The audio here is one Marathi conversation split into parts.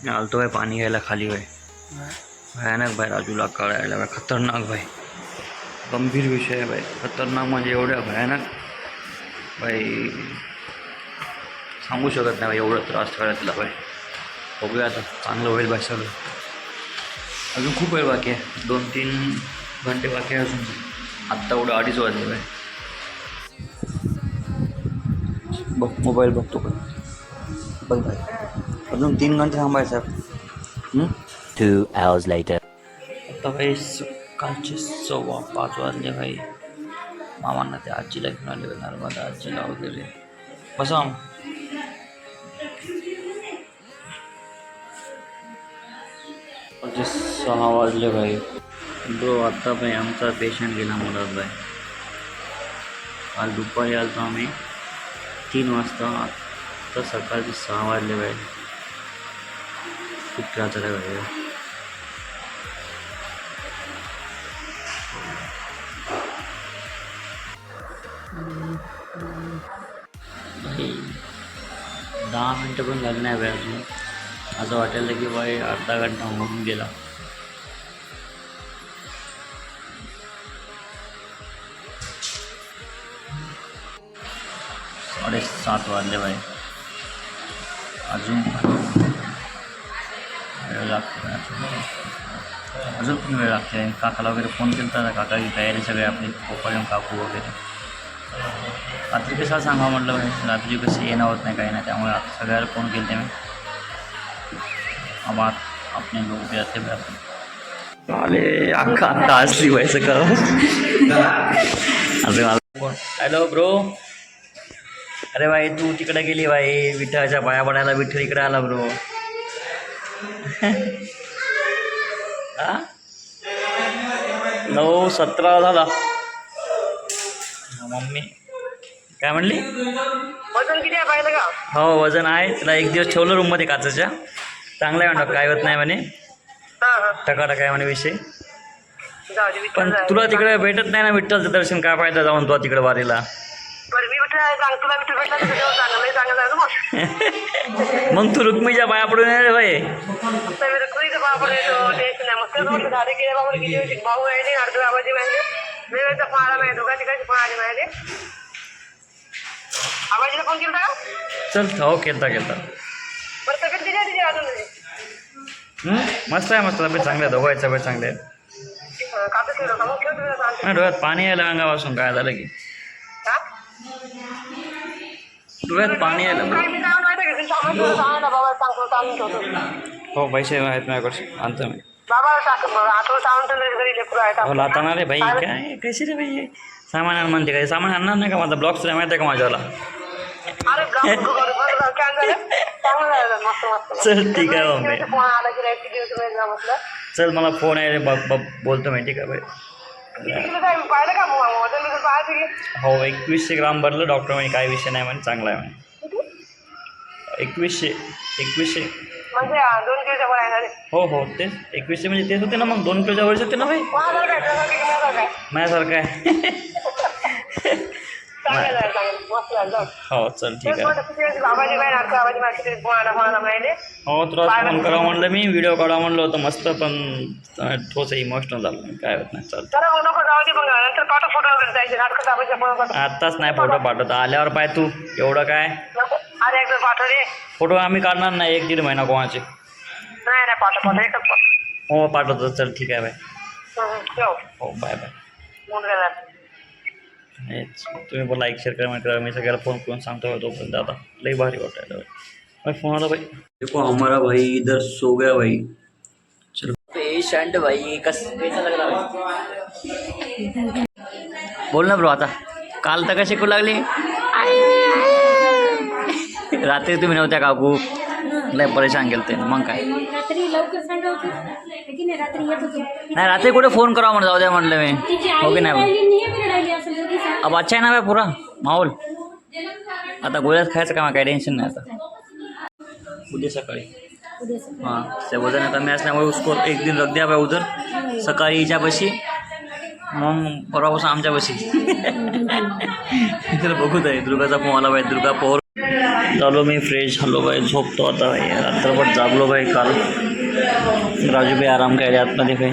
मी आलतो भाई पाणी घ्यायला खाली भाई. भयानक भाई राजूला कळायला भाई खतरनाक भाई गंभीर विषय आहे भाई. खतरनाक म्हणजे एवढ्या भयानक भाई सांगू शकत नाही भाई. एवढं त्रास कळला तिला भाई. बघूया आता चांगलं होईल भाई सगळं. अजून खूप वेळ बाकी आहे. 2-3 घंटे बाकी आहे अजून. आत्ता एवढं 2:30 वाजले भाई. बघ मोबाईल बघतो पण बघ भाई अजून 3 घंटे थांबायचं. 2 hours later. आता भाई सकाळचे 5:15 वाजले भाई. मामांना ते आजीला घेऊन आले नर्मदा आजीला वगैरे. बसा 6 वाजले भाई. ब्रो आता भाई आमचा पेशंट गेला मुलात भाई. काल दुपारी आलो आम्ही 3 वाजता. आता सकाळचे 6 वाजले भाई. खूप त्रास झाला भाई. भाई 10 मिनटं पण झाली नाही भाई अजून. असं वाटायला की भाई अर्धा घंटा होऊन गेला. साडे 7 वाजले भाई. अजून वेळ लागतो. अजून पण वेळ लागते. काकाला वगैरे फोन केला होता. काकाची तयारी सगळे आपली गोपाळ काकू वगैरे. रात्री कशाला सांगावं म्हटलं भाई. रात्री कशी येणं होत नाही काही नाही. त्यामुळे सगळ्याला फोन केले ते मी. अब अपने लोग भी आते भाई. अरे अख्खा आता असली व्हायचं का. अरे मला हॅलो ब्रो. अरे भाई तू तिकडे गेली भाई. विठ्ठलाच्या पाया पडायला विठ्ठल इकडे आला ब्रो. हा 9:17 झाला. मम्मी काय म्हणली. वजन किती आहे पाहिलं का. हो वजन आहे. तिला एक दिवस ठेवलं रूममध्ये काचच्या. चांगलं आहे म्हणतो. काय होत नाही म्हणे. टकाटक आहे म्हणे विषय. पण तुला तिकडे भेटत नाही ना विठ्ठलचं दर्शन. काय फायदा जाऊन तुला तिकडे वारीला. मग तू रुक्मिणीच्या पाया पडून ये रे भाई. चल हो केलता मस्त आहे. मस्त तब्येत चांगली आहे. दोघांची तब्येत चांगली आहे. डोळ्यात पाणी यायला अंगापासून. काय झालं की डोळ्यात पाणी यायला. हो पैसे आहेत माझ्याकडे. आणतो मी. हो लाताना रे भाई. काय कशी रे भाई. सामान आण म्हणते काय. सामान आणणार नाही का. माझा ब्लॉग सुद्धा माहिती आहे का माझ्यावाला. चल ठीक आहे मम्मी. चल मला फोन आहे रे. बोलतो मी. ठीक आहे भाई. हो 2100 ग्राम भरलं. डॉक्टर म्हणे काय विषय नाही म्हणे. चांगला आहे म्हणे. 2100 हो हो तेच 2100 म्हणजे तेच होते ना. मग 2 किलोच्या वरच होते ना भाई. माझ्यासारखं आहे. हो चल ठीक आहे. हो तुला फोन करावं म्हणलं मी. व्हिडिओ काढावं म्हणलं होतं मस्त. पण थोडंसं इमोशनल झालं. काय होत नाही. चल आत्ताच नाही फोटो पाठवतो. आल्यावर पाय तू. एवढं काय फोटो आम्ही काढणार नाही. 1-1.5 महिना कोणाचे. हो पाठवतो. चल ठीक आहे बाय. हो बाय बाय. हेच तुम्ही पण लाईक शेअर करा. मैं सगळ्याला फोन करून सांगतो. तोपर्यंत आता लई भारी वाटायला भाई. फोन आला भाई. देखो हमारा भाई इधर सो गया भाई. चलो पेशेंट भाई कैसा लग रहा भाई. बोल ना ब्रो आता. काल तर कशी शिकू लागली. रात्री तुम्ही नव्हत्या काकू. लय परेशान केलं ते. मग काय नाही रात्री कुठे फोन करावा म्हणून जाऊ द्या म्हटलं मी. हो की नाही. अब अच्छा आहे ना भाई पूरा माहौल. आता गोळ्यात खायचं का. काही टेन्शन नाही आता. उद्या सकाळी हां ते वजन कमी असल्यामुळे उसको 1 दिन रख द्या भाई उधर. सकाळी हिच्यापाशी मग परवापासून आमच्यापाशी. बघूत आहे. दुर्गाचा फोन आला भाई. दुर्गा पोहर झालो मी फ्रेश झालो बाई, झोपतो आता बाई. रात्रभर जागलो बाई काल. राजू बाई आराम करायला आतमध्ये बाई,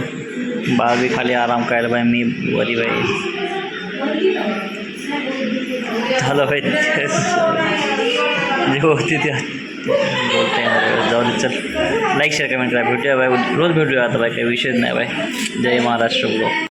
बाळ बी खाली आराम करायला बाई, मी वरी बाई. झालं बाई जे होती त्या बोलते जाऊ दे. चल लाईक शेअर कमेंट करा. भेटूया बाई, रोज भेटूया आता बाई, काही विषयच नाही बाई. जय महाराष्ट्र ब्लॉग.